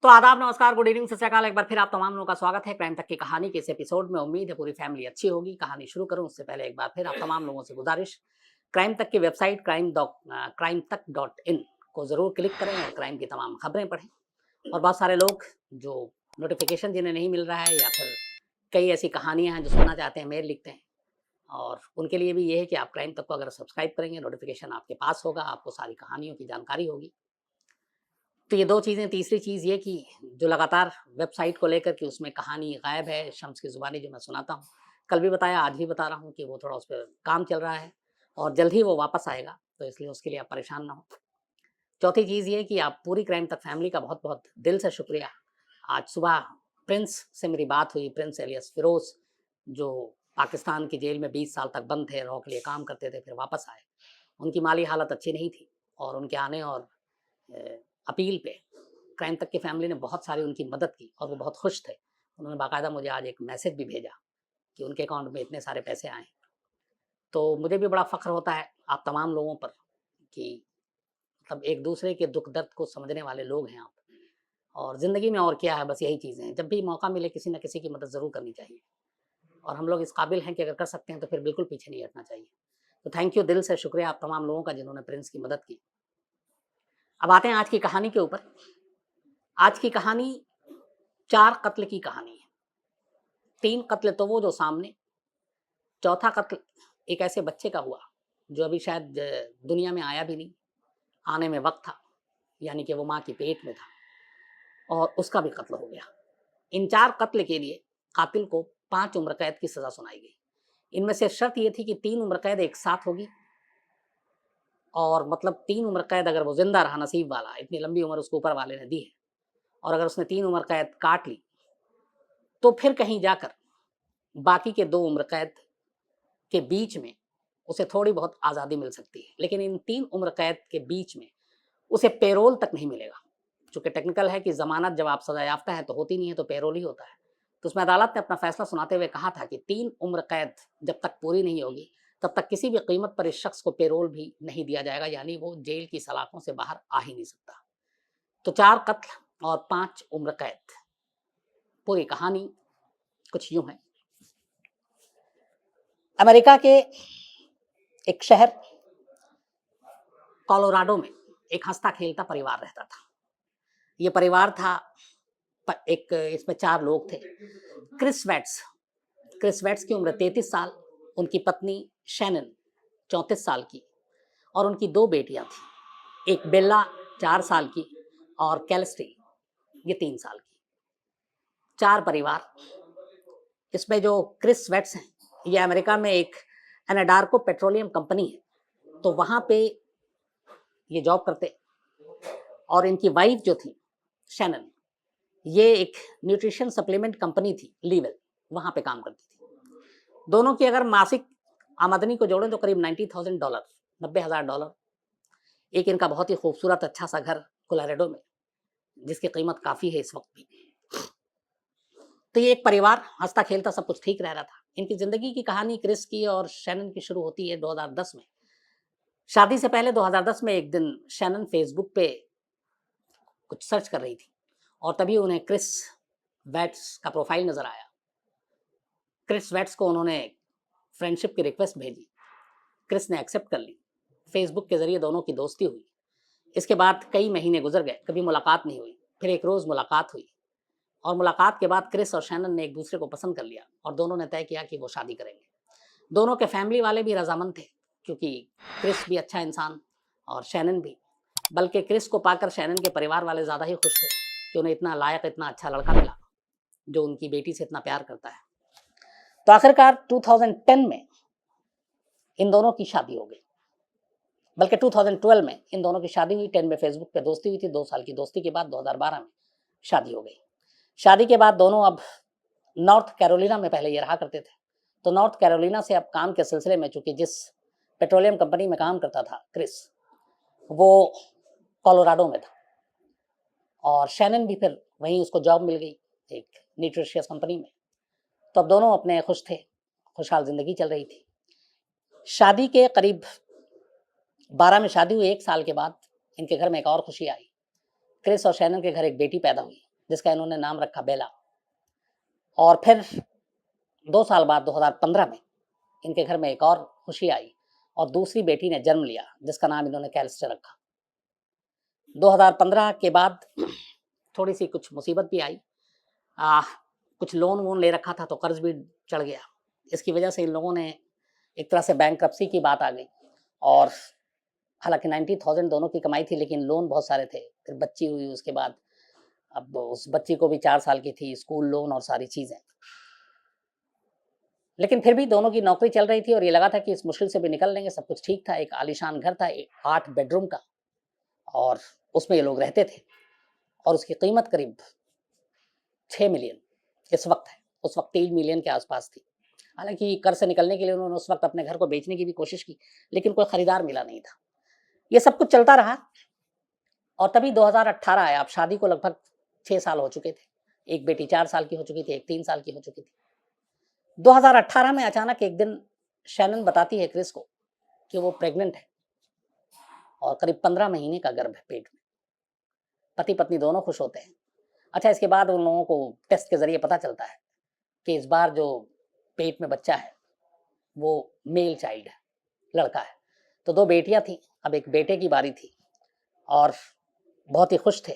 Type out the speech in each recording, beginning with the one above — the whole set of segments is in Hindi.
तो आदाब, नमस्कार, गुड इवनिंग, सत श्री अकाल। एक बार फिर आप तमाम लोगों का स्वागत है क्राइम तक की कहानी के इस एपिसोड में। उम्मीद है पूरी फैमिली अच्छी होगी। कहानी शुरू करूं उससे पहले एक बार फिर आप तमाम लोगों से गुजारिश, क्राइम तक की वेबसाइट क्राइम तक.in को जरूर क्लिक करें और क्राइम की तमाम खबरें पढ़ें। और बहुत सारे लोग जो नोटिफिकेशन जिन्हें नहीं मिल रहा है या फिर कई ऐसी कहानियां हैं जो सुनना चाहते हैं, मेल लिखते हैं, और उनके लिए भी ये है कि आप क्राइम तक को अगर सब्सक्राइब करेंगे, नोटिफिकेशन आपके पास होगा, आपको सारी कहानियों की जानकारी होगी। तो ये 2 चीज़ें। तीसरी चीज़ ये कि जो लगातार वेबसाइट को लेकर के उसमें कहानी गायब है, शम्स की ज़ुबानी जो मैं सुनाता हूँ, कल भी बताया, आज भी बता रहा हूँ कि वो थोड़ा उस पे काम चल रहा है और जल्द ही वो वापस आएगा, तो इसलिए उसके लिए आप परेशान ना हो। चौथी चीज़ ये कि आप पूरी क्राइम तक फैमिली का बहुत-बहुत दिल से शुक्रिया। आज सुबह प्रिंस से मेरी बात हुई, प्रिंस एलियास फ़िरोज़, जो पाकिस्तान की जेल में 20 साल तक बंद थे, रॉ के लिए काम करते थे, फिर वापस आए। उनकी माली हालत अच्छी नहीं थी और उनके आने और अ, अपील पे क्राइम तक की फैमिली ने बहुत सारी उनकी मदद की और वो बहुत खुश थे। उन्होंने बाकायदा मुझे आज एक मैसेज भी भेजा कि उनके अकाउंट में इतने सारे पैसे आए। तो मुझे भी बड़ा फ़ख्र होता है आप तमाम लोगों पर कि मतलब एक दूसरे के दुख दर्द को समझने वाले लोग हैं आप। और ज़िंदगी में और क्या है, बस यही चीज़ें हैं। जब भी मौका मिले किसी न किसी की मदद ज़रूर करनी चाहिए और हम लोग इस काबिल हैं कि अगर कर सकते हैं तो फिर बिल्कुल पीछे नहीं हटना चाहिए। तो थैंक यू, दिल से शुक्रिया आप तमाम लोगों का जिन्होंने प्रिंस की मदद की। अब आते हैं आज की कहानी के ऊपर। आज की कहानी 4 कत्ल की कहानी है। 3 कत्ल तो वो जो सामने, चौथा कत्ल एक ऐसे बच्चे का हुआ जो अभी शायद दुनिया में आया भी नहीं, आने में वक्त था, यानी कि वो माँ के पेट में था और उसका भी कत्ल हो गया। इन 4 कत्ल के लिए कातिल को 5 उम्र कैद की सजा सुनाई गई। इनमें से शर्त ये थी कि 3 उम्र कैद एक साथ होगी और मतलब 3 उम्र कैद अगर वो जिंदा रहा, नसीब वाला, इतनी लंबी उम्र उसको ऊपर वाले ने दी है, और अगर उसने 3 उम्र कैद काट ली तो फिर कहीं जाकर बाकी के 2 उम्र कैद के बीच में उसे थोड़ी बहुत आज़ादी मिल सकती है, लेकिन इन 3 उम्र कैद के बीच में उसे पैरोल तक नहीं मिलेगा। चूँकि टेक्निकल है कि ज़मानत जब आप सज़ा याफ्ता है तो होती नहीं है, तो पैरोल ही होता है। तो उसमें अदालत ने अपना फैसला सुनाते हुए कहा था कि 3 उम्र कैद जब तक पूरी नहीं होगी, तब तक किसी भी कीमत पर इस शख्स को पैरोल भी नहीं दिया जाएगा, यानी वो जेल की सलाखों से बाहर आ ही नहीं सकता। तो 4 कत्ल और 5 उम्र कैद। पूरी कहानी कुछ यूँ है। अमेरिका के एक शहर कोलोराडो में एक हँसता-खेलता परिवार रहता था। ये परिवार था एक, इसमें 4 लोग थे। क्रिस वेट्स क्रिस वेट्स की उम्र 33 साल, उनकी पत्नी शैनन 34 साल की और उनकी 2 बेटियां थीं। एक बेला 4 साल की और कैलिस्टी ये 3 साल की। 4 परिवार। इसमें जो क्रिस वेट्स हैं, ये अमेरिका में एक एनाडार्को पेट्रोलियम कंपनी है, तो वहाँ पे ये जॉब करते। और इनकी वाइफ जो थी शैनन, ये एक न्यूट्रिशन सप्लीमेंट कंपनी थी लीवल, वहाँ पे काम करती थी। दोनों की अगर मासिक आमदनी को जोड़ें तो करीब $90,000, $90,000। एक इनका बहुत ही खूबसूरत अच्छा सा घर कोलोराडो में, जिसकी कीमत काफ़ी है इस वक्त भी। तो ये एक परिवार हंसता खेलता सब कुछ ठीक रह रहा था। इनकी ज़िंदगी की कहानी क्रिस की और शैनन की शुरू होती है 2010 में। शादी से पहले 2010 में एक दिन शैनन फेसबुक पे कुछ सर्च कर रही थी और तभी उन्हें क्रिस वेट्स का प्रोफाइल नज़र आया। क्रिस वेट्स को उन्होंने फ्रेंडशिप की रिक्वेस्ट भेजी। क्रिस ने एक्सेप्ट कर ली। फेसबुक के ज़रिए दोनों की दोस्ती हुई। इसके बाद कई महीने गुजर गए, कभी मुलाकात नहीं हुई। फिर एक रोज़ मुलाकात हुई और मुलाकात के बाद क्रिस और शैनन ने एक दूसरे को पसंद कर लिया और दोनों ने तय किया कि वो शादी करेंगे। दोनों के फैमिली वाले भी रजामंद थे, क्योंकि क्रिस भी अच्छा इंसान और शैनन भी। बल्कि क्रिस को पाकर शैनन के परिवार वाले ज़्यादा ही खुश थे कि उन्हें इतना लायक, इतना अच्छा लड़का मिला जो उनकी बेटी से इतना प्यार करता है। तो आखिरकार 2010 में इन दोनों की शादी हो गई। बल्कि 2012 में इन दोनों की शादी हुई। 10 में फेसबुक पे दोस्ती हुई थी। 2 साल की दोस्ती के बाद 2012 में शादी हो गई। शादी के बाद दोनों अब नॉर्थ कैरोलिना में पहले ये रहा करते थे, तो नॉर्थ कैरोलिना से अब काम के सिलसिले में, चूंकि जिस पेट्रोलियम कंपनी में काम करता था क्रिस, वो कोलोराडो में था और शैनन भी फिर वहीं उसको जॉब मिल गई एक न्यूट्रिशियस कंपनी में। तो अब दोनों अपने खुश थे, खुशहाल जिंदगी चल रही थी। शादी के करीब 12 में शादी हुई, 1 साल के बाद इनके घर में एक और खुशी आई। क्रिस और शैनन के घर एक बेटी पैदा हुई जिसका इन्होंने नाम रखा बेला। और फिर 2 साल बाद 2015 में इनके घर में एक और खुशी आई और दूसरी बेटी ने जन्म लिया, जिसका नाम इन्होंने कैलिस्टर रखा। 2015 के बाद थोड़ी सी कुछ मुसीबत भी आई। कुछ लोन वोन ले रखा था तो कर्ज भी चढ़ गया। इसकी वजह से इन लोगों ने एक तरह से बैंकरप्सी की बात आ गई। और हालांकि 90,000 दोनों की कमाई थी, लेकिन लोन बहुत सारे थे। फिर बच्ची हुई, उसके बाद अब उस बच्ची को भी 4 साल की थी, स्कूल लोन और सारी चीज़ें। लेकिन फिर भी दोनों की नौकरी चल रही थी और ये लगा था कि इस मुश्किल से भी निकल लेंगे। सब कुछ ठीक था। एक आलीशान घर था, 8 बेडरूम का, और उसमें ये लोग रहते थे। और उसकी कीमत करीब 6 मिलियन इस वक्त है। उस वक्त 3 मिलियन के आसपास थी। हालांकि कर्ज से निकलने के लिए उन्होंने उस वक्त अपने घर को बेचने की भी कोशिश की, लेकिन कोई खरीदार मिला नहीं था। ये सब कुछ चलता रहा और तभी 2018 आया। अब शादी को लगभग 6 साल हो चुके थे। एक बेटी 4 साल की हो चुकी थी, एक 3 साल की हो चुकी थी। 2018 में अचानक एक दिन शैनन बताती है क्रिस को कि वो प्रेग्नेंट है और करीब 15 महीने का गर्भ है पेट में। पति पत्नी दोनों खुश होते हैं। अच्छा, इसके बाद उन लोगों को टेस्ट के जरिए पता चलता है कि इस बार जो पेट में बच्चा है वो मेल चाइल्ड है, लड़का है। तो 2 बेटियां थी, अब एक बेटे की बारी थी और बहुत ही खुश थे।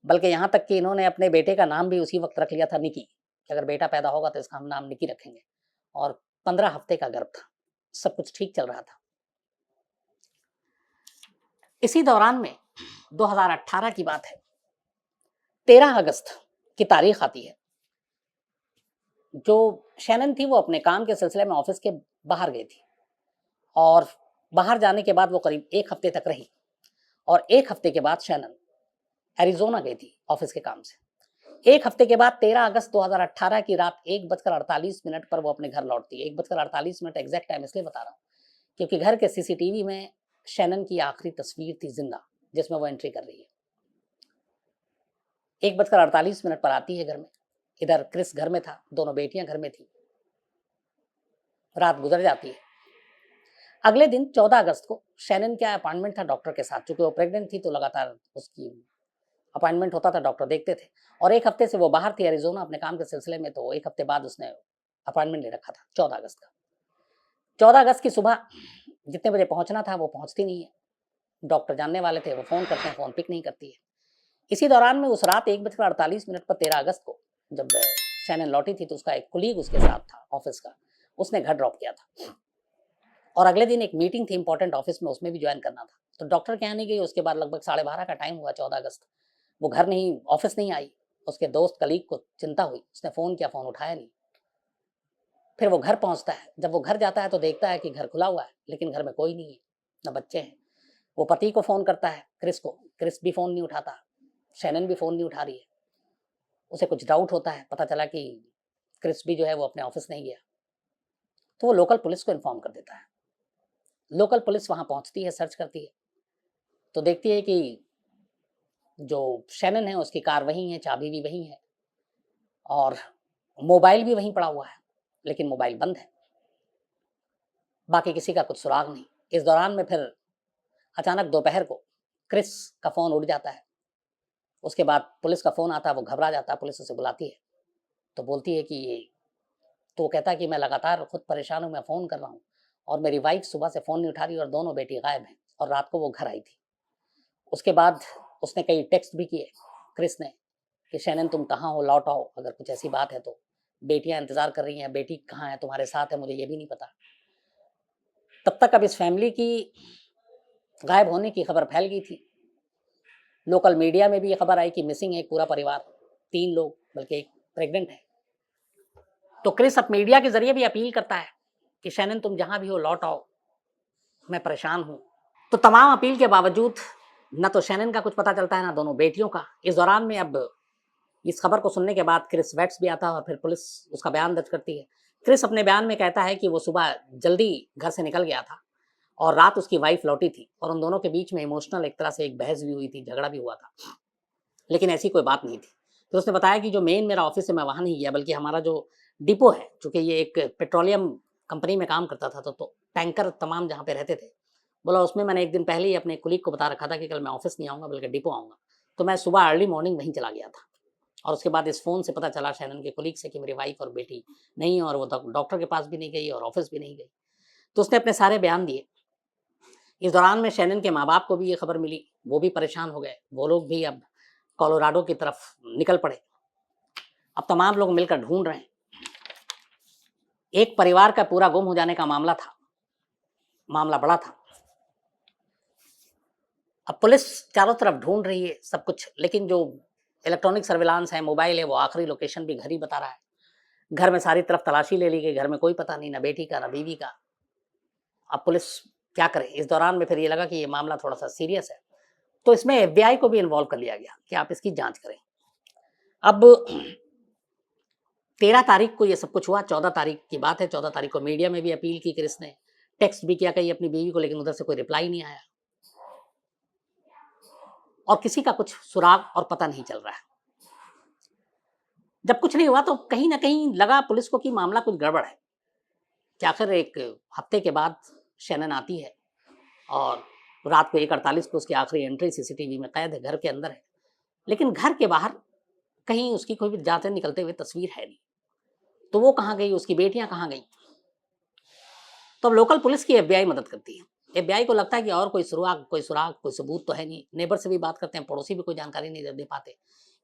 बल्कि यहाँ तक कि इन्होंने अपने बेटे का नाम भी उसी वक्त रख लिया था निकी, कि अगर बेटा पैदा होगा तो इसका हम नाम निकी रखेंगे। और 15 हफ्ते का गर्भ था। सब कुछ ठीक चल रहा था। इसी दौरान में 2018 की बात है, 13 अगस्त की तारीख आती है। जो शैनन थी वो अपने काम के सिलसिले में ऑफिस के बाहर गई थी और बाहर जाने के बाद वो करीब 1 हफ्ते तक रही और 1 हफ्ते के बाद शैनन एरिजोना गई थी ऑफिस के काम से। 1 हफ्ते के बाद 13 अगस्त 2018 की रात 1:48 पर वो अपने घर लौटती है। 1:48 एग्जैक्ट टाइम इसलिए बता रहा हूँ क्योंकि घर के सीसीटीवी में शैनन की आखिरी तस्वीर थी जिंदा, जिसमें वो एंट्री कर रही है। 1:48 पर आती है घर में। इधर क्रिस घर में था, दोनों बेटियां घर में थी। रात गुजर जाती है। अगले दिन 14 अगस्त को शैनन का अपॉइंटमेंट था डॉक्टर के साथ। चूंकि वो प्रेग्नेंट थी तो लगातार उसकी अपॉइंटमेंट होता था, डॉक्टर देखते थे। और 1 हफ्ते से वो बाहर थी एरिजोना अपने काम के सिलसिले में, तो 1 हफ्ते बाद उसने अपॉइंटमेंट ले रखा था 14 अगस्त का। 14 अगस्त की सुबह जितने बजे पहुंचना था वो पहुंचती नहीं है। डॉक्टर जानने वाले थे, वो फोन करते हैं, फोन पिक नहीं करती है। इसी दौरान में उस रात 1:48 पर 13 अगस्त को जब शैनन लौटी थी तो उसका एक कुलीग उसके साथ था ऑफिस का, उसने घर ड्रॉप किया था। और अगले दिन एक मीटिंग थी इंपॉर्टेंट ऑफिस में, उसमें भी ज्वाइन करना था। तो डॉक्टर क्या नहीं गई। उसके बाद लगभग 12:30 का टाइम हुआ 14 अगस्त। वो घर नहीं, ऑफिस नहीं आई। उसके दोस्त कलीग को चिंता हुई, उसने फ़ोन किया, फ़ोन उठाया नहीं। फिर वो घर पहुंचता है। जब वो घर जाता है तो देखता है कि घर खुला हुआ है, लेकिन घर में कोई नहीं है, ना बच्चे हैं। वो पति को फ़ोन करता है क्रिस को, क्रिस भी फ़ोन नहीं उठाता, शैनन भी फ़ोन नहीं उठा रही है। उसे कुछ डाउट होता है, पता चला कि क्रिस भी जो है वो अपने ऑफिस नहीं गया। तो वो लोकल पुलिस को इन्फॉर्म कर देता है। लोकल पुलिस वहाँ पहुँचती है, सर्च करती है, तो देखती है कि जो शैनन है उसकी कार वहीं है, चाबी भी वहीं है और मोबाइल भी वहीं पड़ा हुआ है, लेकिन मोबाइल बंद है। बाकी किसी का कुछ सुराग नहीं। इस दौरान में फिर अचानक दोपहर को क्रिस का फ़ोन उड़ जाता है। उसके बाद पुलिस का फ़ोन आता है, वो घबरा जाता है, पुलिस उसे बुलाती है। तो बोलती है कि ये, तो वो कहता है कि मैं लगातार खुद परेशान हूँ, मैं फ़ोन कर रहा हूँ और मेरी वाइफ सुबह से फ़ोन नहीं उठा रही और दोनों बेटी गायब हैं और रात को वो घर आई थी। उसके बाद उसने कई टेक्स्ट भी किए क्रिस ने कि शैनन तुम कहाँ हो, लौट आओ, अगर कुछ ऐसी बात है तो। बेटियां इंतज़ार कर रही हैं, बेटी कहाँ है, तुम्हारे साथ है, मुझे ये भी नहीं पता। तब तक अब इस फैमिली की गायब होने की खबर फैल गई थी। लोकल मीडिया में भी ये खबर आई कि मिसिंग है एक पूरा परिवार, 3 लोग, बल्कि एक प्रेग्नेंट है। तो क्रिस अब मीडिया के जरिए भी अपील करता है कि शैनन तुम जहां भी हो लौट आओ, मैं परेशान हूं। तो तमाम अपील के बावजूद न तो शैनन का कुछ पता चलता है, ना दोनों बेटियों का। इस दौरान में अब इस खबर को सुनने के बाद क्रिस वेट्स भी आता है और फिर पुलिस उसका बयान दर्ज करती है। क्रिस अपने बयान में कहता है कि वो सुबह जल्दी घर से निकल गया था और रात उसकी वाइफ लौटी थी और उन दोनों के बीच में इमोशनल एक तरह से एक बहस भी हुई थी, झगड़ा भी हुआ था, लेकिन ऐसी कोई बात नहीं थी। तो उसने बताया कि जो मेन मेरा ऑफिस है मैं वहाँ नहीं गया, बल्कि हमारा जो डिपो है, चूँकि ये एक पेट्रोलियम कंपनी में काम करता था तो टैंकर तमाम जहाँ पे रहते थे, बोला उसमें मैंने एक दिन पहले ही अपने कुलीग को बता रखा था कि कल मैं ऑफिस नहीं आऊँगा बल्कि डिपो आऊँगा। तो मैं सुबह अर्ली मॉर्निंग वहीं चला गया था और उसके बाद इस फ़ोन से पता चला शैनन के कोलीग से कि मेरी वाइफ़ और बेटी नहीं है, और वो डॉक्टर के पास भी नहीं गई और ऑफ़िस भी नहीं गई। तो उसने अपने सारे बयान दिए। इस दौरान में शैनन के माँ-बाप को भी ये खबर मिली, वो भी परेशान हो गए। वो लोग भी अब कोलोराडो की तरफ निकल पड़े। अब तमाम लोग मिलकर ढूँढ रहे हैं। एक परिवार का पूरा गुम हो जाने का मामला था। मामला बड़ा था। अब पुलिस चारों तरफ ढूँढ रही है सब कुछ, लेकिन जो इलेक्ट्रॉनिक सर्विलांस है, मोबाइल है, वो आखिरी लोकेशन भी घर ही बता रहा है। घर में सारी तरफ तलाशी ले ली गई, घर में कोई पता नहीं, ना बेटी का, ना बीवी का। अब पुलिस क्या करे? इस दौरान में फिर ये लगा कि ये मामला थोड़ा-सा सीरियस है, तो इसमें एफबीआई को भी इन्वॉल्व कर लिया गया कि आप इसकी जाँच करें। अब 13 तारीख को ये सब कुछ हुआ, 14 तारीख की बात है, 14 तारीख को मीडिया में भी अपील की क्रिस ने, टेक्स्ट भी किया कहीं अपनी बीवी को, लेकिन उधर से कोई रिप्लाई नहीं आया। और किसी का कुछ सुराग और पता नहीं चल रहा है। जब कुछ नहीं हुआ तो कहीं न कहीं लगा पुलिस को कि मामला कुछ गड़बड़ है, कि आखिर एक हफ्ते के बाद शैनन आती है और रात को 1:48 को उसकी आखिरी एंट्री सीसीटीवी में कैद है, घर के अंदर है। लेकिन घर के बाहर कहीं उसकी कोई भी जाते निकलते हुए तस्वीर है नहीं। तो वो कहाँ गई, उसकी बेटियाँ कहाँ गईं? तो अब लोकल पुलिस की एफबीआई मदद करती है। एफबीआई को लगता है कि और कोई सुराग, कोई सबूत तो है नहीं। नेबर से भी बात करते हैं, पड़ोसी भी कोई जानकारी नहीं दे पाते।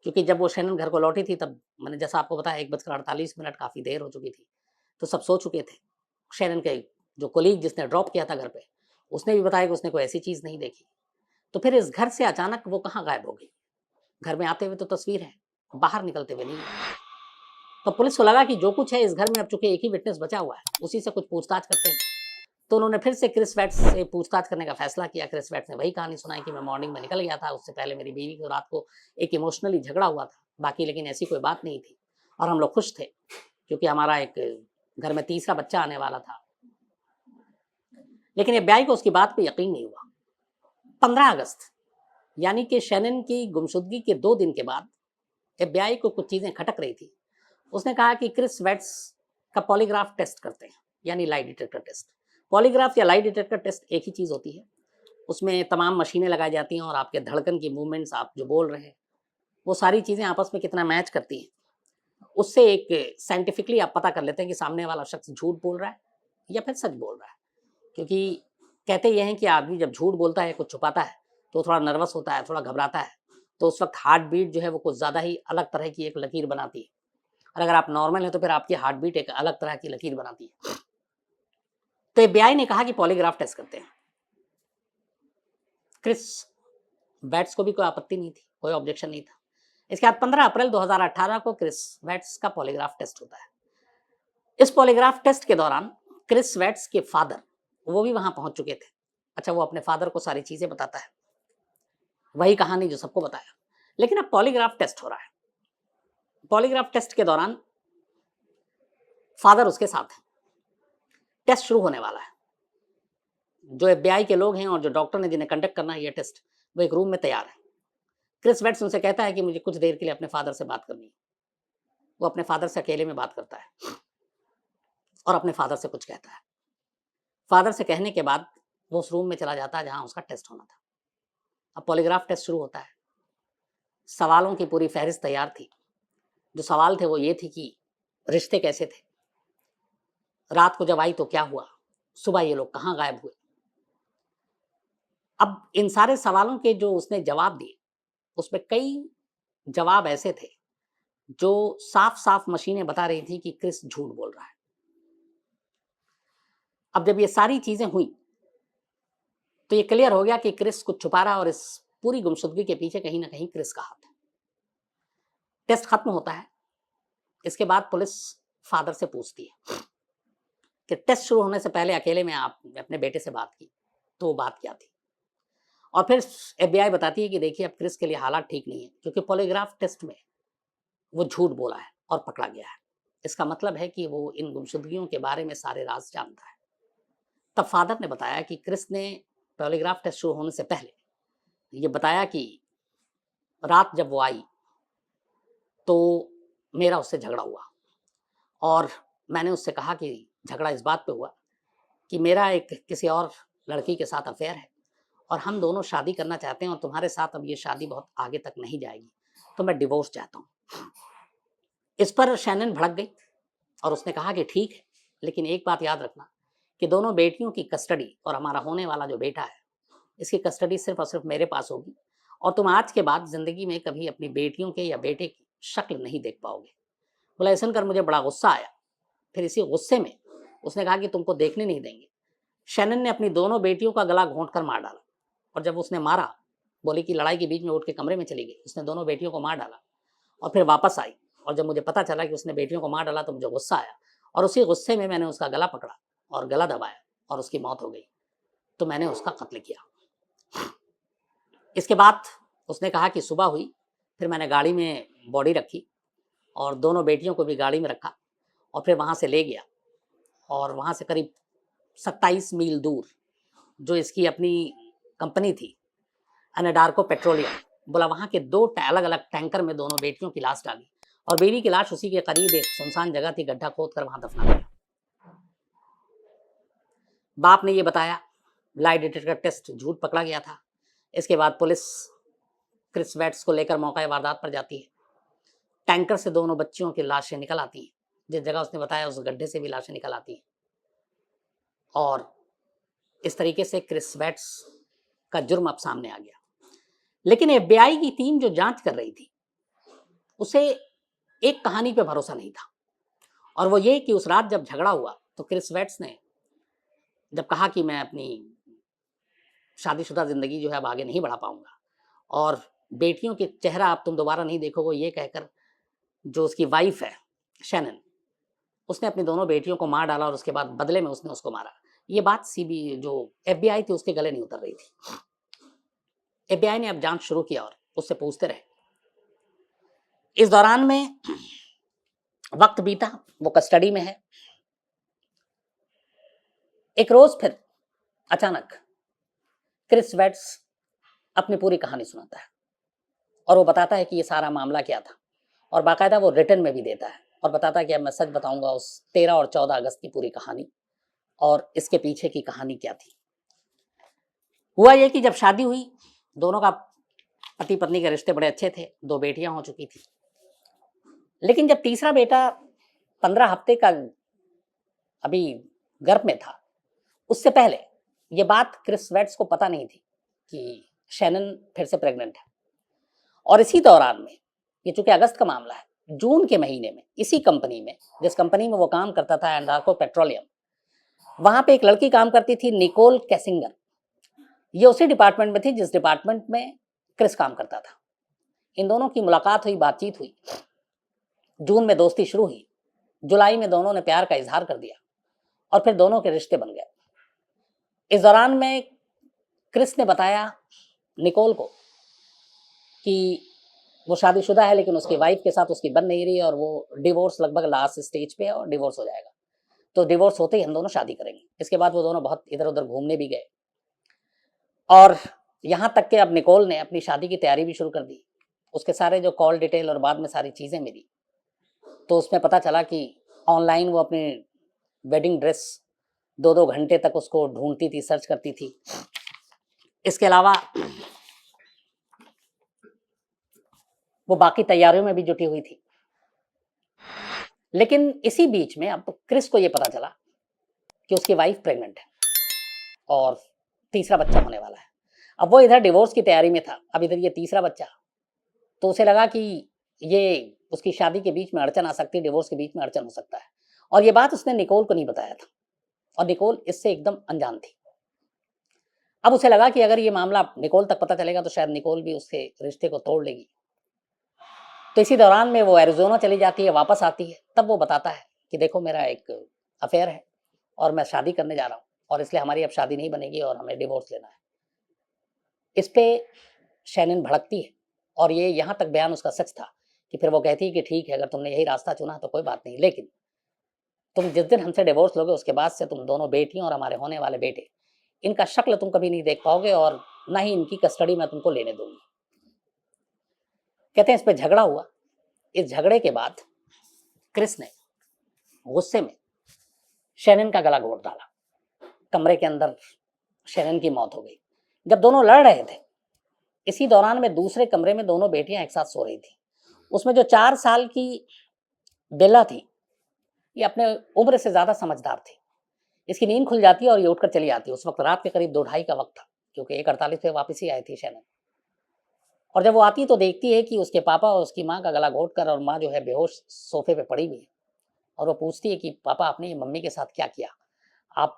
क्योंकि जब वो शैनन घर को लौटी थी, तब मैंने जैसा आपको बताया 1:48 काफ़ी देर हो चुकी थी। तो सब सो चुके थे। शैनन के जो कोलीग जिसने ड्रॉप किया था घर पे, उसने भी बताया कि उसने कोई ऐसी चीज़ नहीं देखी। तो फिर इस घर से अचानक वो कहाँ गायब हो गई? घर में आते हुए तो तस्वीर है, बाहर निकलते हुए नहीं है। तो पुलिस को लगा कि जो कुछ है इस घर में, अब चूँकि एक ही विटनेस बचा हुआ है, उसी से कुछ पूछताछ करते हैं। तो उन्होंने फिर से क्रिस वेट्स से पूछताछ करने का फैसला किया। क्रिस वेट्स ने वही कहानी सुनाई कि मैं मॉर्निंग में निकल गया था, उससे पहले मेरी बीवी को रात को एक इमोशनली झगड़ा हुआ था, बाकी लेकिन ऐसी कोई बात नहीं थी और हम लोग खुश थे, क्योंकि हमारा एक घर में तीसरा बच्चा आने वाला था। लेकिन एफबीआई को उसकी बात पे यकीन नहीं हुआ। 15 अगस्त यानी कि शैनन की गुमशुदगी के 2 दिन के बाद एफबीआई को कुछ चीज़ें खटक रही थी। उसने कहा कि क्रिस वेट्स का पॉलीग्राफ टेस्ट करते हैं, यानी लाई डिटेक्टर टेस्ट। पॉलीग्राफ या लाई डिटेक्टर टेस्ट एक ही चीज़ होती है। उसमें तमाम मशीनें लगाई जाती हैं और आपके धड़कन की मूवमेंट्स, आप जो बोल रहे हैं, वो सारी चीज़ें आपस में कितना मैच करती हैं। उससे एक साइंटिफिकली आप पता कर लेते हैं कि सामने वाला शख्स झूठ बोल रहा है या फिर सच बोल रहा है। क्योंकि कहते ये हैं कि आदमी जब झूठ बोलता है, कुछ छुपाता है, तो थोड़ा नर्वस होता है, थोड़ा घबराता है। तो उस वक़्त हार्ट बीट जो है वो कुछ ज़्यादा ही अलग तरह की एक लकीर बनाती है। और अगर आप नॉर्मल हैं तो फिर आपकी हार्ट बीट एक अलग तरह की लकीर बनाती है। तो एफबीआई ने कहा कि पॉलीग्राफ टेस्ट करते हैं। क्रिस वेट्स को भी कोई आपत्ति नहीं थी, कोई ऑब्जेक्शन नहीं था। इसके बाद 15 अप्रैल 2018 को क्रिस वेट्स का पॉलीग्राफ टेस्ट होता है। इस पॉलीग्राफ टेस्ट के दौरान क्रिस वेट्स के फादर, वो भी वहां पहुंच चुके थे। अच्छा, वो अपने फादर को सारी चीजें बताता है, वही कहानी जो सबको बताया। लेकिन अब पॉलीग्राफ टेस्ट हो रहा है। पॉलीग्राफ टेस्ट के दौरान फादर उसके साथ है। टेस्ट शुरू होने वाला है। जो एफबीआई के लोग हैं और जो डॉक्टर ने जिन्हें कंडक्ट करना है ये टेस्ट, वो एक रूम में तैयार है। क्रिस वेट्स उनसे कहता है कि मुझे कुछ देर के लिए अपने फादर से बात करनी है। वो अपने फादर से अकेले में बात करता है और अपने फादर से कुछ कहता है। फादर से कहने के बाद वो उस रूम में चला जाता है जहां उसका टेस्ट होना था। अब पॉलीग्राफ टेस्ट शुरू होता है। सवालों की पूरी फहरिस्त तैयार थी। जो सवाल थे वो ये थी कि रिश्ते कैसे थे, रात को जब आई तो क्या हुआ, सुबह ये लोग कहाँ गायब हुए। अब इन सारे सवालों के जो उसने जवाब दिए, उसमें कई जवाब ऐसे थे जो साफ साफ मशीनें बता रही थी कि क्रिस झूठ बोल रहा है। अब जब ये सारी चीजें हुई तो ये क्लियर हो गया कि क्रिस कुछ छुपा रहा है और इस पूरी गुमशुदगी के पीछे कहीं ना कहीं क्रिस का हाथ है। टेस्ट खत्म होता है। इसके बाद पुलिस फादर से पूछती है कि टेस्ट शुरू होने से पहले अकेले में आपने अपने बेटे से बात की, तो वो बात क्या थी। और फिर एफबीआई बताती है कि देखिए अब क्रिस के लिए हालात ठीक नहीं है, क्योंकि पॉलीग्राफ टेस्ट में वो झूठ बोला है और पकड़ा गया है। इसका मतलब है कि वो इन गुमशुदगियों के बारे में सारे राज जानता है। तब फादर ने बताया कि क्रिस ने पॉलीग्राफ टेस्ट शुरू होने से पहले ये बताया कि रात जब वो आई तो मेरा उससे झगड़ा हुआ और मैंने उससे कहा कि झगड़ा इस बात पे हुआ कि मेरा एक किसी और लड़की के साथ अफेयर है और हम दोनों शादी करना चाहते हैं और तुम्हारे साथ अब ये शादी बहुत आगे तक नहीं जाएगी, तो मैं डिवोर्स चाहता हूँ। इस पर शैनन भड़क गई और उसने कहा कि ठीक है, लेकिन एक बात याद रखना कि दोनों बेटियों की कस्टडी और हमारा होने वाला जो बेटा है, इसकी कस्टडी सिर्फ और सिर्फ मेरे पास होगी और तुम आज के बाद जिंदगी में कभी अपनी बेटियों के या बेटे की शक्ल नहीं देख पाओगे। बोला ऐसा कर मुझे बड़ा गुस्सा आया। फिर इसी गुस्से में उसने कहा कि तुमको देखने नहीं देंगे। शैनन ने अपनी दोनों बेटियों का गला घोंट कर मार डाला और जब उसने मारा, बोली कि लड़ाई के बीच में उठ के कमरे में चली गई। उसने दोनों बेटियों को मार डाला और फिर वापस आई और जब मुझे पता चला कि उसने बेटियों को मार डाला तो मुझे गुस्सा आया और उसी गुस्से में मैंने उसका गला पकड़ा और गला दबाया और उसकी मौत हो गई, तो मैंने उसका कत्ल किया। इसके बाद उसने कहा कि सुबह हुई, फिर मैंने गाड़ी में बॉडी रखी और दोनों बेटियों को भी गाड़ी में रखा और फिर वहाँ से ले गया और वहाँ से करीब 27 मील दूर जो इसकी अपनी कंपनी थी अनाडार्को पेट्रोलियम, बोला वहाँ के दो अलग अलग टैंकर में दोनों बेटियों की लाश डाली और बेबी की लाश उसी के करीब एक सुनसान जगह थी, गड्ढा खोद कर वहाँ दफना दिया। बाप ने ये बताया, लाई डिटेक्टर टेस्ट झूठ पकड़ा गया था। इसके बाद पुलिस क्रिस वेट्स को लेकर मौका वारदात पर जाती है। टैंकर से दोनों बच्चियों की लाशें निकल आती हैं, जिस जगह उसने बताया उस गड्ढे से भी लाशें निकल आती हैं और इस तरीके से क्रिस वेट्स का जुर्म अब सामने आ गया। लेकिन एफबीआई की टीम जो जांच कर रही थी उसे एक कहानी पे भरोसा नहीं था और वो ये कि उस रात जब झगड़ा हुआ तो क्रिस वेट्स ने जब कहा कि मैं अपनी शादीशुदा जिंदगी जो है अब आगे नहीं बढ़ा पाऊंगा और बेटियों के चेहरा अब तुम दोबारा नहीं देखोगे, ये कहकर जो उसकी वाइफ है शैनन, उसने अपनी दोनों बेटियों को मार डाला और उसके बाद बदले में उसने उसको मारा। ये बात सीबी जो एफबीआई थी उसके गले नहीं उतर रही थी। एफबीआई ने अब जांच शुरू किया और उससे पूछते रहे। इस दौरान में वक्त बीता, वो कस्टडी में है। एक रोज फिर अचानक क्रिस वेट्स अपनी पूरी कहानी सुनाता है और वो बताता है कि ये सारा मामला क्या था और बाकायदा वो रिटर्न में भी देता है और बताता है कि अब मैं सच बताऊंगा उस 13 और 14 अगस्त की पूरी कहानी और इसके पीछे की कहानी क्या थी। हुआ ये कि जब शादी हुई, दोनों का पति पत्नी के रिश्ते बड़े अच्छे थे, 2 बेटियां हो चुकी थी। लेकिन जब तीसरा बेटा 15 हफ्ते का अभी गर्भ में था, उससे पहले ये बात क्रिस वेट्स को पता नहीं थी कि शैनन फिर से प्रेग्नेंट है। और इसी दौरान में, ये चूंकि अगस्त का मामला है, जून के महीने में इसी कंपनी में, जिस कंपनी में वो काम करता था एंडार्को पेट्रोलियम, वहां पे एक लड़की काम करती थी निकोल कैसिंगर। ये उसी डिपार्टमेंट में थी जिस डिपार्टमेंट में क्रिस काम करता था। इन दोनों की मुलाकात हुई, बातचीत हुई, जून में दोस्ती शुरू हुई, जुलाई में दोनों ने प्यार का इजहार कर दिया और फिर दोनों के रिश्ते बन गए। इस दौरान में क्रिस ने बताया निकोल को कि वो शादीशुदा है लेकिन उसकी वाइफ के साथ उसकी बन नहीं रही और वो डिवोर्स लगभग लास्ट स्टेज पे है और डिवोर्स हो जाएगा, तो डिवोर्स होते ही हम दोनों शादी करेंगे। इसके बाद वो दोनों बहुत इधर उधर घूमने भी गए और यहाँ तक कि अब निकोल ने अपनी शादी की तैयारी भी शुरू कर दी। उसके सारे जो कॉल डिटेल और बाद में सारी चीज़ें मिली तो उसमें पता चला कि ऑनलाइन वो अपनी वेडिंग ड्रेस 2-2 घंटे तक उसको ढूंढती थी, सर्च करती थी। इसके अलावा वो बाकी तैयारियों में भी जुटी हुई थी। लेकिन इसी बीच में अब क्रिस को ये पता चला कि उसकी वाइफ प्रेग्नेंट है और तीसरा बच्चा होने वाला है। अब वो इधर डिवोर्स की तैयारी में था, अब इधर ये तीसरा बच्चा, तो उसे लगा कि ये उसकी शादी के बीच में अड़चन आ सकती है, डिवोर्स के बीच में अड़चन हो सकता है। और ये बात उसने निकोल को नहीं बताया था और निकोल इससे एकदम अनजान थी। अब उसे लगा कि अगर ये मामला निकोल तक पता चलेगा तो शायद निकोल भी उसके रिश्ते को तोड़ लेगी। तो इसी दौरान में वो एरिज़ोना चली जाती है, वापस आती है, तब वो बताता है कि देखो मेरा एक अफेयर है और मैं शादी करने जा रहा हूँ और इसलिए हमारी अब शादी नहीं बनेगी और हमें डिवोर्स लेना है। इस पे शैनन भड़कती है और ये यहाँ तक बयान उसका सच था कि फिर वो कहती है कि ठीक है, अगर तुमने यही रास्ता चुना तो कोई बात नहीं, लेकिन तुम जिस दिन हमसे डिवोर्स लोगे उसके बाद से तुम दोनों बेटियों और हमारे होने वाले बेटे, इनका शक्ल तुम कभी नहीं देख पाओगे और ना ही इनकी कस्टडी मैं तुमको लेने दूंगी। कहते हैं इस पे झगड़ा हुआ। इस झगड़े के बाद क्रिस ने गुस्से में शैनन का गला घोट डाला। कमरे के अंदर शैनन की मौत हो गई। जब दोनों लड़ रहे थे, इसी दौरान में दूसरे कमरे में दोनों बेटियां एक साथ सो रही थी। उसमें जो 4 साल की बेला थी, ये अपने उम्र से ज़्यादा समझदार थी। इसकी नींद खुल जाती है और ये उठकर चली आती है। उस वक़्त रात के करीब 2 ढाई का वक़्त था, क्योंकि 1:48 पे वापस ही आई थी शैनन। और जब वो आती है तो देखती है कि उसके पापा और उसकी माँ का गला घोंट कर, और माँ जो है बेहोश सोफ़े पे पड़ी हुई है। और वो पूछती है कि पापा आपने ये मम्मी के साथ क्या किया? आप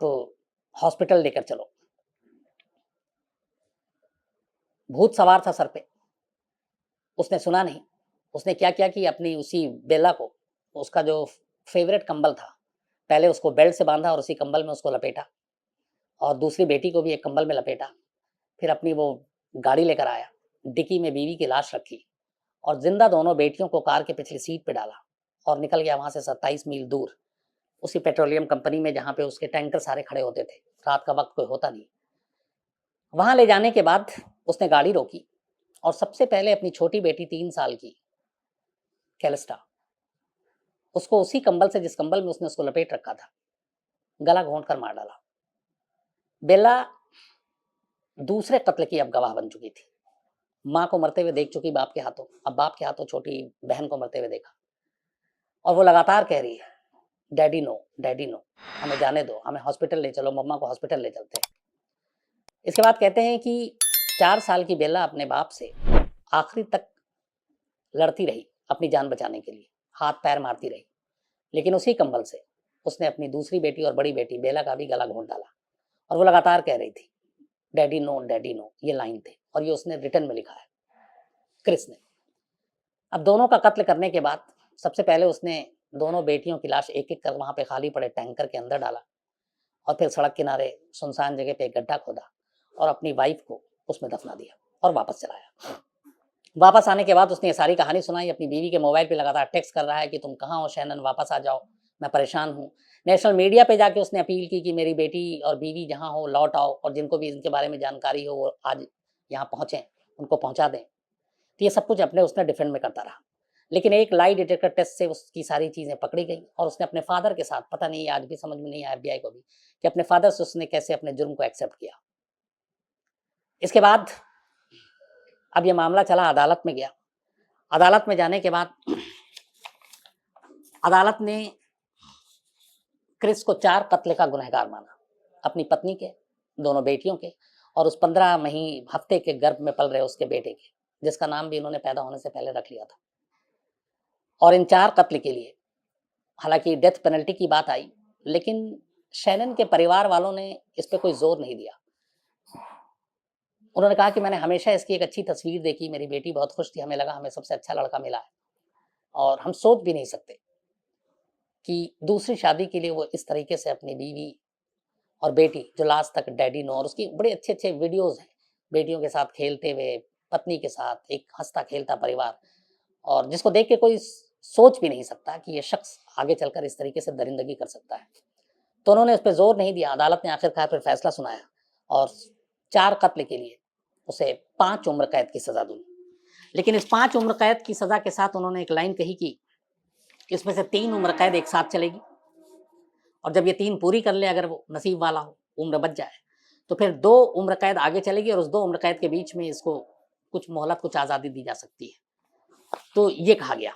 हॉस्पिटल लेकर चलो। भूत सवार था सर पे, उसने सुना नहीं। उसने क्या किया कि अपनी उसी बेला को, उसका जो फ़ेवरेट कंबल था, पहले उसको बेल्ट से बाँधा और उसी कंबल में उसको लपेटा, और दूसरी बेटी को भी एक कंबल में लपेटा। फिर अपनी वो गाड़ी लेकर आया, डिक्की में बीवी की लाश रखी, और ज़िंदा दोनों बेटियों को कार के पिछली सीट पे डाला और निकल गया वहाँ से 27 मील दूर, उसी पेट्रोलियम कंपनी में जहाँ पे उसके टैंकर सारे खड़े होते थे। रात का वक़्त कोई होता नहीं। वहाँ ले जाने के बाद उसने गाड़ी रोकी और सबसे पहले अपनी छोटी बेटी 3 साल की कैलिस्टा, उसको उसी कंबल से, जिस कंबल में उसने उसको लपेट रखा था, गला घोंट कर मार डाला। बेला दूसरे कत्ल की अब गवाह बन चुकी थी। माँ को मरते हुए देख चुकी बाप के हाथों, अब बाप के हाथों छोटी बहन को मरते हुए देखा, और वो लगातार कह रही है, डैडी नो, हमें जाने दो, हमें हॉस्पिटल ले चलो, मम्मा को हॉस्पिटल ले चलते हैं। इसके बाद कहते हैं कि 4 साल की बेला अपने बाप से आखिरी तक लड़ती रही अपनी जान बचाने के लिए, हाथ पैर मारती रही, लेकिन उसी कंबल से उसने अपनी दूसरी बेटी और बड़ी बेटी बेला का भी गला घोंट डाला, और वो लगातार कह रही थी, डैडी नो, ये लाइन थे, और ये उसने रिटर्न में लिखा है, क्रिस ने। अब दोनों का कत्ल करने के बाद सबसे पहले उसने दोनों बेटियों की लाश एक-एक कर वहाँ पे खाली पड़े टैंकर के अंदर डाला, और फिर सड़क किनारे सुनसान जगह पे एक गड्ढा खोदा और अपनी वाइफ को उसमें दफना दिया और वापस चला आया। वापस आने के बाद उसने ये सारी कहानी सुनाई। अपनी बीवी के मोबाइल पे लगातार टेक्स्ट कर रहा है कि तुम कहाँ हो शैनन, वापस आ जाओ, मैं परेशान हूँ। नेशनल मीडिया पे जाके उसने अपील की कि मेरी बेटी और बीवी जहाँ हो लौट आओ, और जिनको भी इनके बारे में जानकारी हो वो आज यहाँ पहुँचें, उनको पहुँचा दें। तो ये सब कुछ अपने उसने डिफेंड में करता रहा। लेकिन एक लाई डिटेक्टर टेस्ट से उसकी सारी चीज़ें पकड़ी गई, और उसने अपने फादर के साथ, पता नहीं आज भी समझ में नहीं आया एफबीआई को भी, कि अपने फादर से उसने कैसे अपने जुर्म को एक्सेप्ट किया। इसके बाद अब ये मामला चला, अदालत में गया। अदालत में जाने के बाद अदालत ने क्रिस को 4 कत्ल का गुनहगार माना, अपनी पत्नी के, दोनों बेटियों के, और उस 15 हफ्ते के गर्भ में पल रहे उसके बेटे के, जिसका नाम भी इन्होंने पैदा होने से पहले रख लिया था। और इन 4 कत्ल के लिए हालांकि डेथ पेनल्टी की बात आई, लेकिन शैनन के परिवार वालों ने इस पे कोई जोर नहीं दिया। उन्होंने कहा कि मैंने हमेशा इसकी एक अच्छी तस्वीर देखी, मेरी बेटी बहुत खुश थी, हमें लगा हमें सबसे अच्छा लड़का मिला है, और हम सोच भी नहीं सकते कि दूसरी शादी के लिए वो इस तरीके से अपनी बीवी और बेटी, जो लास्ट तक डैडी नो, और उसकी बड़े अच्छे-अच्छे वीडियोज़ हैं, बेटियों के साथ खेलते हुए, पत्नी के साथ एक हँसता-खेलता परिवार, और जिसको देख के कोई सोच भी नहीं सकता कि ये शख्स आगे चलकर इस तरीके से दरिंदगी कर सकता है। तो उन्होंने इस पे ज़ोर नहीं दिया। अदालत ने आखिरकार फिर फैसला सुनाया, और 4 कत्ल के लिए उसे 5 उम्र कैद की सज़ा दी। लेकिन इस 5 उम्र कैद की सज़ा के साथ उन्होंने एक लाइन कही कि इसमें से 3 उम्र कैद एक साथ चलेगी, और जब ये 3 पूरी कर ले, अगर वो नसीब वाला हो, उम्र बच जाए, तो फिर 2 उम्र कैद आगे चलेगी, और उस 2 उम्र कैद के बीच में इसको कुछ मोहलत, कुछ आज़ादी दी जा सकती है। तो ये कहा गया।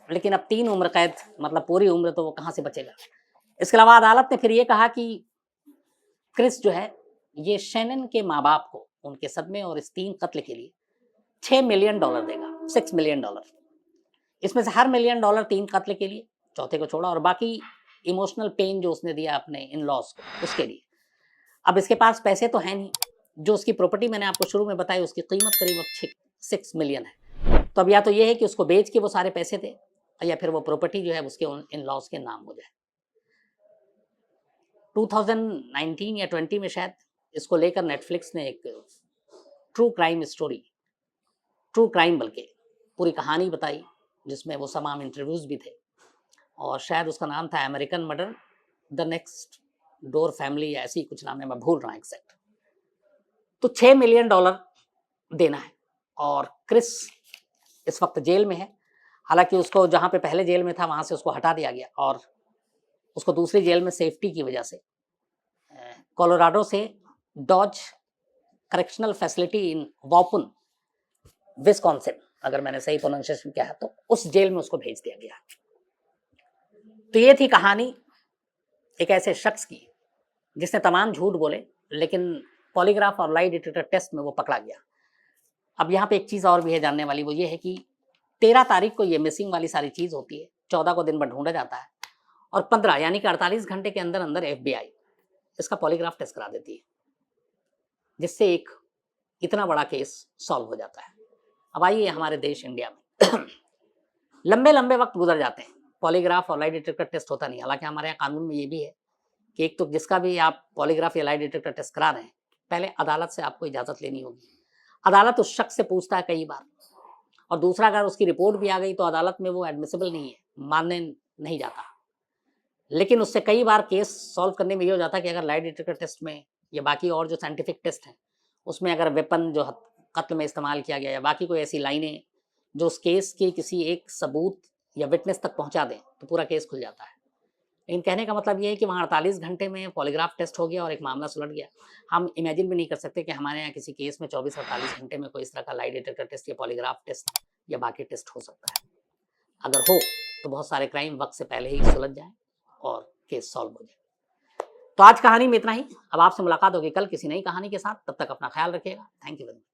लेकिन अब 3 उम्र कैद मतलब पूरी उम्र, तो वो कहाँ से बचेगा? इसके अलावा अदालत ने फिर ये कहा कि क्रिस जो है, ये शैनन के माँ-बाप को उनके सदमे और इस 3 कत्ल के लिए $6 मिलियन देगा, $6 मिलियन। इसमें से हर $1 मिलियन 3 कत्ल के लिए, चौथे को छोड़ा, और बाकी इमोशनल पेन जो उसने दिया अपने इन-लॉज़ को, उसके लिए। अब इसके पास पैसे तो हैं नहीं, जो उसकी प्रॉपर्टी मैंने आपको शुरू में बताई, उसकी कीमत करीब अब 6 मिलियन है। तो अब या तो ये है कि उसको बेच के वो सारे पैसे दे, या फिर वो प्रॉपर्टी जो है उसके इन-लॉज़ के नाम हो जाए। 2019 या 20 में शायद इसको लेकर नेटफ्लिक्स ने एक true crime story, true crime बल्कि पूरी कहानी बताई, जिसमें वो तमाम इंटरव्यूज़ भी थे, और शायद उसका नाम था American murder the next door family, या ऐसी ही कुछ नाम है, मैं भूल रहा हूँ एग्जैक्ट। तो $6 मिलियन देना है, और क्रिस इस वक्त जेल में है। हालांकि उसको जहाँ पे पहले जेल में था वहाँ से उसको हटा दिया गया, और उसको दूसरी जेल में सेफ्टी की वजह से कोलोराडो से Dodge correctional facility in Waupun, Wisconsin, अगर मैंने सही प्रोनाउंसिएशन किया है, तो उस जेल में उसको भेज दिया गया। तो ये थी कहानी एक ऐसे शख्स की जिसने तमाम झूठ बोले, लेकिन पॉलीग्राफ और लाई डिटेक्टर टेस्ट में वो पकड़ा गया। अब यहाँ पे एक चीज़ और भी है जानने वाली, वो ये है कि 13 तारीख को ये मिसिंग वाली सारी चीज़ होती है, 14 को दिन भर ढूंढा जाता है और 15 यानी कि 48 घंटे के अंदर अंदर FBI इसका पॉलीग्राफ टेस्ट करा देती है, जिससे एक इतना बड़ा केस सॉल्व हो जाता है। अब आइए हमारे देश इंडिया में लंबे लंबे वक्त गुजर जाते हैं, पॉलीग्राफ और लाई डिटेक्टर टेस्ट होता नहीं। हालांकि हमारे यहाँ कानून में ये भी है कि एक तो जिसका भी आप पॉलीग्राफ या लाई डिटेक्टर टेस्ट करा रहे हैं, पहले अदालत से आपको इजाज़त लेनी होगी। अदालत उस शख्स से पूछता है कई बार, और दूसरा अगर उसकी रिपोर्ट भी आ गई तो अदालत में वो एडमिसिबल नहीं है, मानने नहीं जाता। लेकिन उससे कई बार केस सॉल्व करने में ये हो जाता है कि अगर लाई डिटेक्टर टेस्ट में या बाकी और जो साइंटिफिक टेस्ट हैं उसमें अगर वेपन जो कत्ल में इस्तेमाल किया गया या बाकी कोई ऐसी लाइनें जो उस केस के किसी एक सबूत या विटनेस तक पहुंचा दें तो पूरा केस खुल जाता है। लेकिन कहने का मतलब ये है कि वहाँ 48 घंटे में पॉलीग्राफ टेस्ट हो गया और एक मामला सुलझ गया। हम इमेजिन भी नहीं कर सकते कि हमारे यहाँ किसी केस में 24-48 घंटे में कोई इस तरह का लाई डिटेक्टर टेस्ट या पॉलीग्राफ टेस्ट या बाकी टेस्ट हो सकता है। अगर हो तो बहुत सारे क्राइम वक्त से पहले ही सुलझ जाए और केस सॉल्व हो जाए। तो आज कहानी में इतना ही। अब आपसे मुलाकात होगी कल किसी नई कहानी के साथ। तब तक अपना ख्याल रखिएगा। Thank you very much.